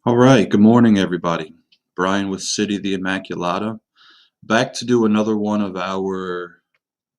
All right, good morning, everybody. Brian with City of the Immaculata, back to do another one of our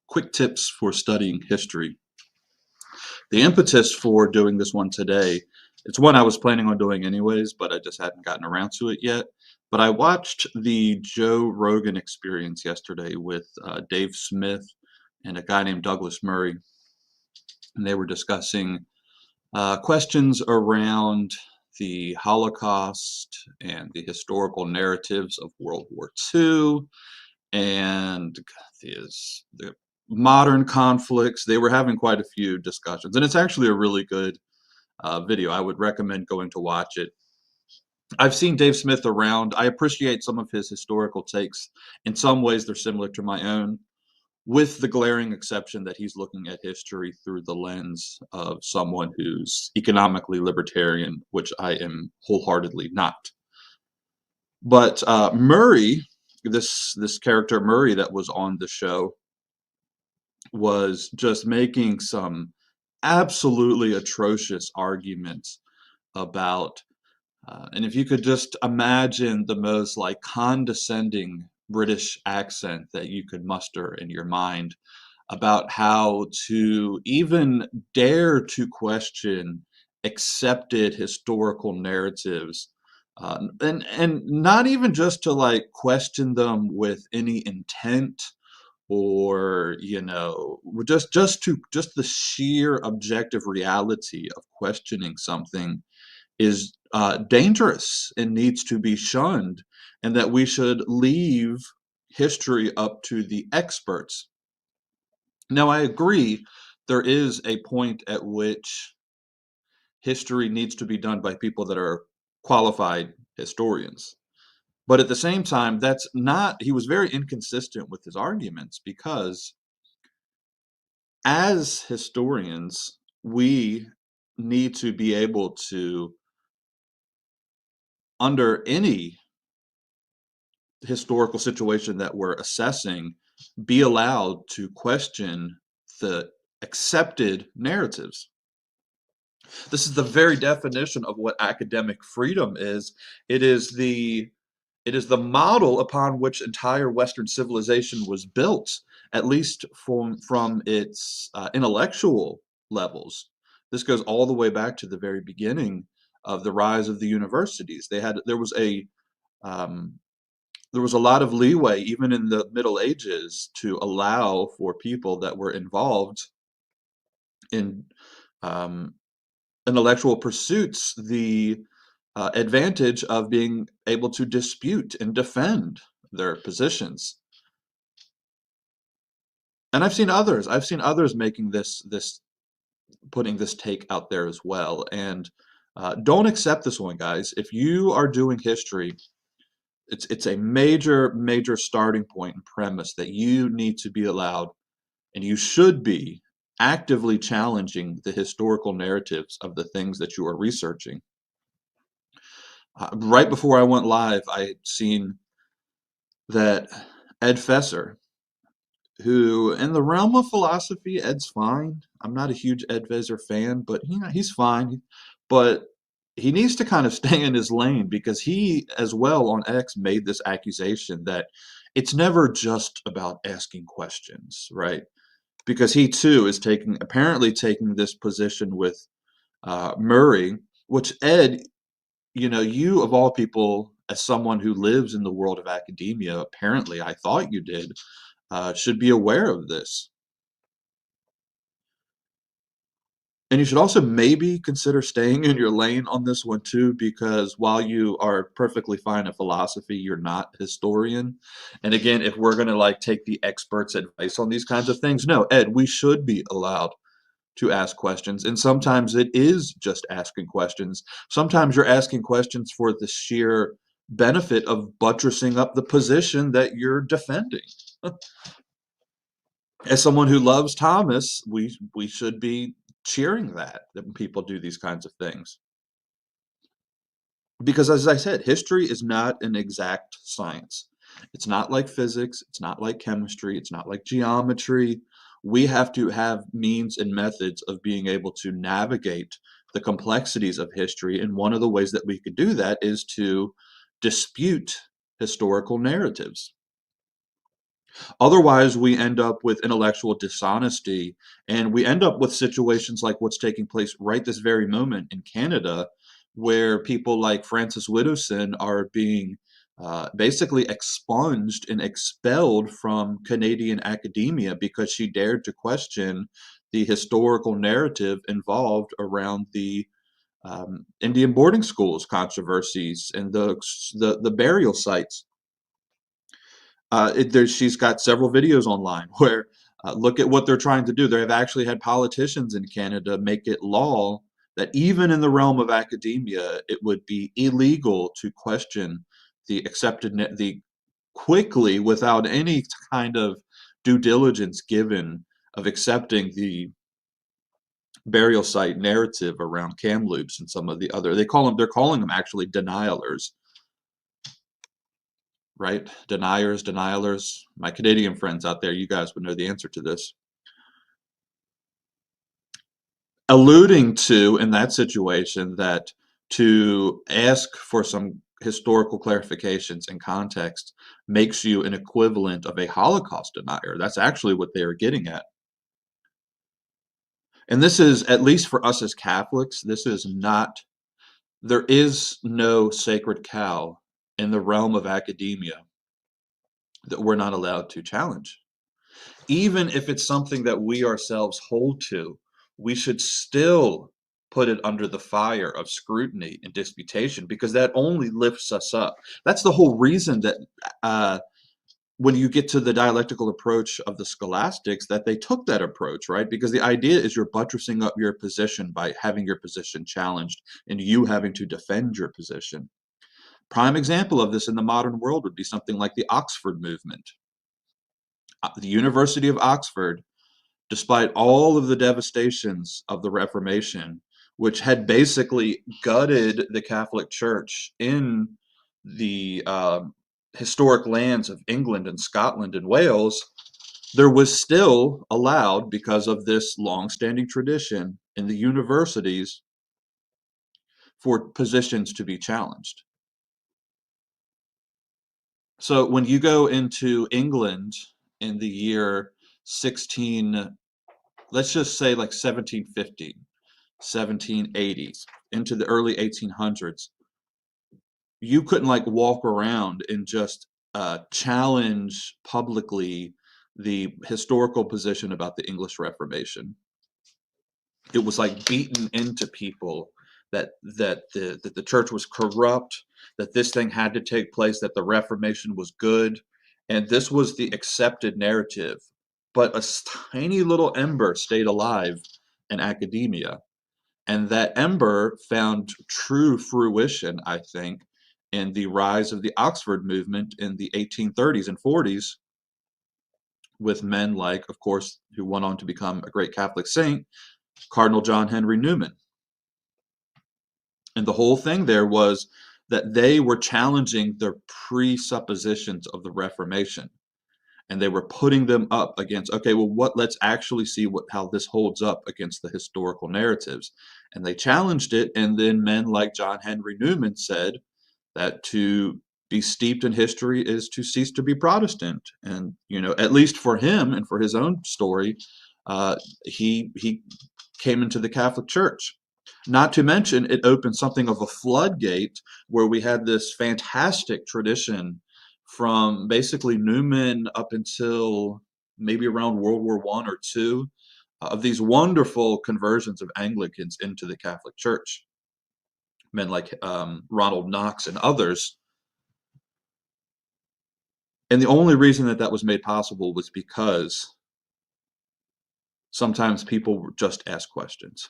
quick tips for studying history. The impetus for doing this one today, it's one I was planning on doing anyways, but I just hadn't gotten around to it yet. But I watched the Joe Rogan Experience yesterday with Dave Smith and a guy named Douglas Murray, and they were discussing questions around the Holocaust and the historical narratives of World War II and the modern conflicts. They were having quite a few discussions, and it's actually a really good video. I would recommend going to watch it. I've seen Dave Smith around. I appreciate some of his historical takes. In some ways, they're similar to my own, with the glaring exception that he's looking at history through the lens of someone who's economically libertarian, which I am wholeheartedly not. But Murray, this character Murray that was on the show, was just making some absolutely atrocious arguments about, and if you could just imagine the most like condescending British accent that you could muster in your mind about how to even dare to question accepted historical narratives, and not even just to like question them with any intent or just the sheer objective reality of questioning something is dangerous and needs to be shunned, and that we should leave history up to the experts. Now, I agree, there is a point at which history needs to be done by people that are qualified historians. But at the same time, that's not, he was very inconsistent with his arguments because as historians, we need to be able to, under any historical situation that we're assessing, be allowed to question the accepted narratives. This is the very definition of what academic freedom is. It is the it is the model upon which entire Western civilization was built, at least from its intellectual levels. This goes all the way back to the very beginning of the rise of the universities. Um, there was a lot of leeway, even in the Middle Ages, to allow for people that were involved in um, intellectual pursuits the advantage of being able to dispute and defend their positions. And I've seen others making this putting this take out there as well. And don't accept this one, guys. If you are doing history, it's a major starting point and premise that you need to be allowed, and you should be actively challenging the historical narratives of the things that you are researching. Right before I went live, I had seen that Ed Fesser, who in the realm of philosophy, Ed's fine. I'm not a huge Ed Fesser fan, but he's fine. But he needs to kind of stay in his lane because he, as well, on X made this accusation that it's never just about asking questions, right? Because he too is apparently taking this position with Murray, which Ed, you of all people, as someone who lives in the world of academia, apparently I thought you did, should be aware of this. And you should also maybe consider staying in your lane on this one too, because while you are perfectly fine at philosophy, you're not a historian. And again, if we're going to like take the experts' advice on these kinds of things, no, Ed, we should be allowed to ask questions. And sometimes it is just asking questions. Sometimes you're asking questions for the sheer benefit of buttressing up the position that you're defending. As someone who loves Thomas, we should be cheering that when people do these kinds of things. Because as I said, history is not an exact science. It's not like physics, it's not like chemistry, it's not like geometry. We have to have means and methods of being able to navigate the complexities of history. And one of the ways that we could do that is to dispute historical narratives. Otherwise, we end up with intellectual dishonesty, and we end up with situations like what's taking place right this very moment in Canada, where people like Frances Widdowson are being basically expunged and expelled from Canadian academia because she dared to question the historical narrative involved around the Indian boarding schools controversies and the burial sites. She's got several videos online where look at what they're trying to do. They have actually had politicians in Canada make it law that even in the realm of academia, it would be illegal to question the quickly without any kind of due diligence given of accepting the burial site narrative around Kamloops and some of the other. They're calling them actually denialers, right? Deniers, denialers. My Canadian friends out there, you guys would know the answer to this. Alluding to, in that situation, that to ask for some historical clarifications and context makes you an equivalent of a Holocaust denier. That's actually what they are getting at. And this is, at least for us as Catholics, this is not, there is no sacred cow in the realm of academia that we're not allowed to challenge. Even if it's something that we ourselves hold to, we should still put it under the fire of scrutiny and disputation because that only lifts us up. That's the whole reason that when you get to the dialectical approach of the scholastics, that they took that approach, right? Because the idea is you're buttressing up your position by having your position challenged and you having to defend your position. Prime example of this in the modern world would be something like the Oxford movement. The University of Oxford, despite all of the devastations of the Reformation, which had basically gutted the Catholic Church in the historic lands of England and Scotland and Wales, there was still allowed, because of this long-standing tradition in the universities, for positions to be challenged. So when you go into England in the year 16, let's just say like 1750, 1780s, into the early 1800s, you couldn't like walk around and just challenge publicly the historical position about the English Reformation. It was like beaten into people that the church was corrupt, that this thing had to take place, that the Reformation was good, and this was the accepted narrative. But a tiny little ember stayed alive in academia, and that ember found true fruition, I think, in the rise of the Oxford movement in the 1830s and 40s, with men like, of course, who went on to become a great Catholic saint, Cardinal John Henry Newman. And the whole thing there was that they were challenging the presuppositions of the Reformation. And they were putting them up against, okay, well, let's actually see how this holds up against the historical narratives. And they challenged it. And then men like John Henry Newman said that to be steeped in history is to cease to be Protestant. And, at least for him and for his own story, he came into the Catholic Church. Not to mention, it opened something of a floodgate where we had this fantastic tradition from basically Newman up until maybe around World War I or II of these wonderful conversions of Anglicans into the Catholic Church. Men like Ronald Knox and others. And the only reason that was made possible was because sometimes people just ask questions.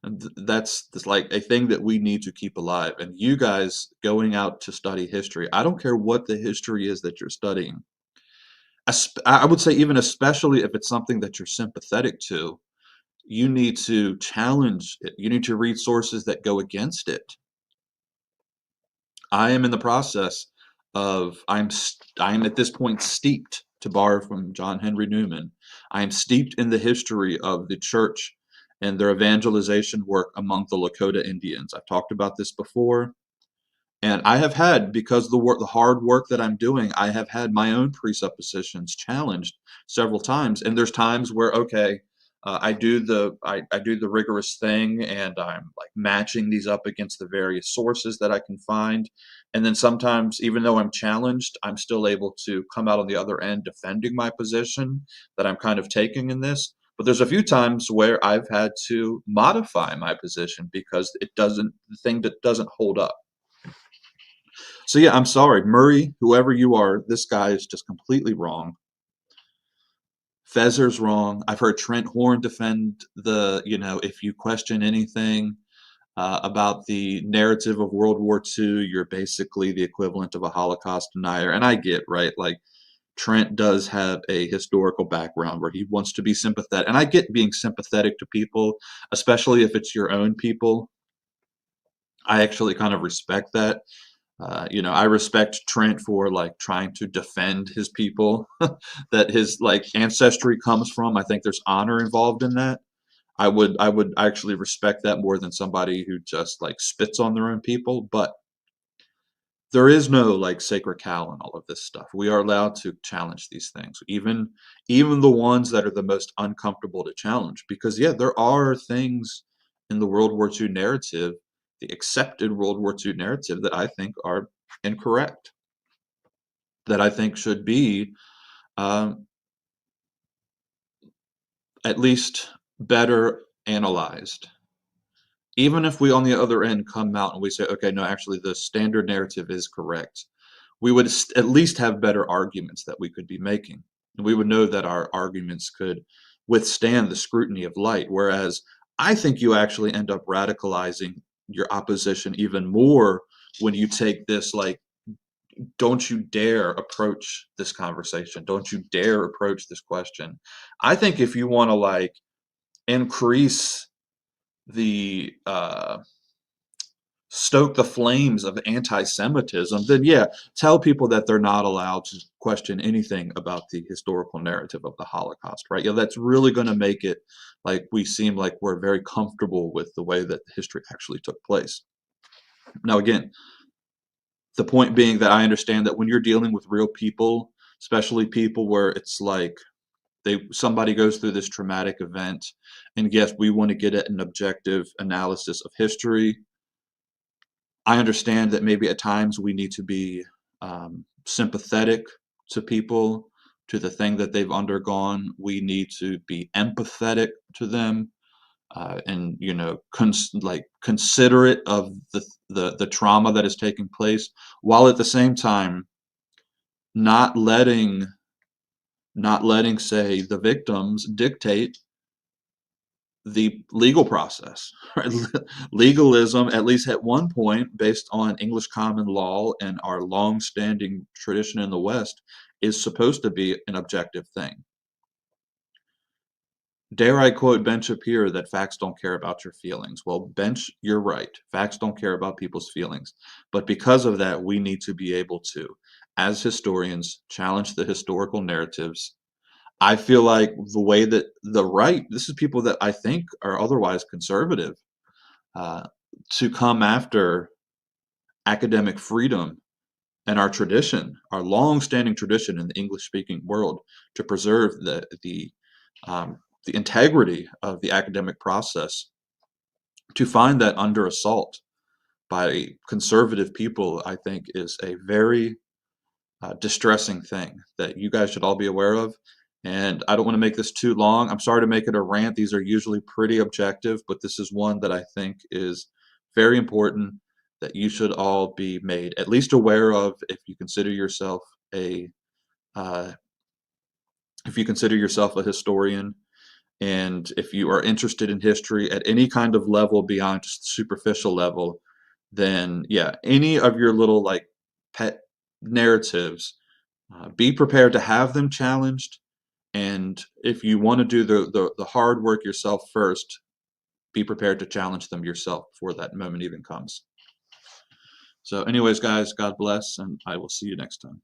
And that's like a thing that we need to keep alive. And you guys going out to study history, I don't care what the history is that you're studying. I would say even especially if it's something that you're sympathetic to, you need to challenge it. You need to read sources that go against it. I am in the process of, I'm at this point steeped, to borrow from John Henry Newman, I am steeped in the history of the church and their evangelization work among the Lakota Indians. I've talked about this before. And I have had, because the hard work that I'm doing, I have had my own presuppositions challenged several times. And there's times where, okay, I do the rigorous thing, and I'm like matching these up against the various sources that I can find. And then sometimes, even though I'm challenged, I'm still able to come out on the other end defending my position that I'm kind of taking in this. But there's a few times where I've had to modify my position because the thing that doesn't hold up. So yeah, I'm sorry, Murray, whoever you are, this guy is just completely wrong. Fezzer's wrong. I've heard Trent Horn defend if you question anything about the narrative of World War II, you're basically the equivalent of a Holocaust denier. And I get, right, like Trent does have a historical background where he wants to be sympathetic. And I get being sympathetic to people, especially if it's your own people. I actually kind of respect that. I respect Trent for like trying to defend his people that his like ancestry comes from. I think there's honor involved in that. I would actually respect that more than somebody who just like spits on their own people. But there is no like sacred cow in all of this stuff. We are allowed to challenge these things, even the ones that are the most uncomfortable to challenge. Because yeah, there are things in the World War II narrative, the accepted World War II narrative, that I think are incorrect, that I think should be um, at least better analyzed. Even if we on the other end come out and we say, okay, no, actually the standard narrative is correct, we would at least have better arguments that we could be making. And we would know that our arguments could withstand the scrutiny of light. Whereas I think you actually end up radicalizing your opposition even more when you take this like, don't you dare approach this conversation. Don't you dare approach this question. I think if you want to like increase the stoke the flames of anti-Semitism, then yeah, tell people that they're not allowed to question anything about the historical narrative of the Holocaust, right? Yeah, that's really going to make it like we seem like we're very comfortable with the way that history actually took place. Now, again, the point being that I understand that when you're dealing with real people, especially people where it's like somebody goes through this traumatic event, and yes, we want to get at an objective analysis of history. I understand that maybe at times we need to be sympathetic to people, to the thing that they've undergone. We need to be empathetic to them, and considerate of the trauma that is taking place, while at the same time not letting say the victims dictate the legal process. Right? Legalism, at least at one point, based on English common law and our long-standing tradition in the West, is supposed to be an objective thing. Dare I quote Ben Shapiro that facts don't care about your feelings? Well, Bench, you're right. Facts don't care about people's feelings. But because of that, we need to be able to, as historians, challenge the historical narratives. I feel like the way that the right, this is people that I think are otherwise conservative, uh, to come after academic freedom and our tradition, our long-standing tradition in the English-speaking world, to preserve the integrity of the academic process. To find that under assault by conservative people, I think, is a very distressing thing that you guys should all be aware of. And I don't want to make this too long. I'm sorry to make it a rant. These are usually pretty objective, but this is one that I think is very important, that you should all be made at least aware of if you consider yourself uh, a historian, and if you are interested in history at any kind of level beyond just the superficial level. Then yeah, any of your little like pet narratives, be prepared to have them challenged. And if you want to do the hard work yourself first, be prepared to challenge them yourself before that moment even comes. So anyways, guys, God bless, and I will see you next time.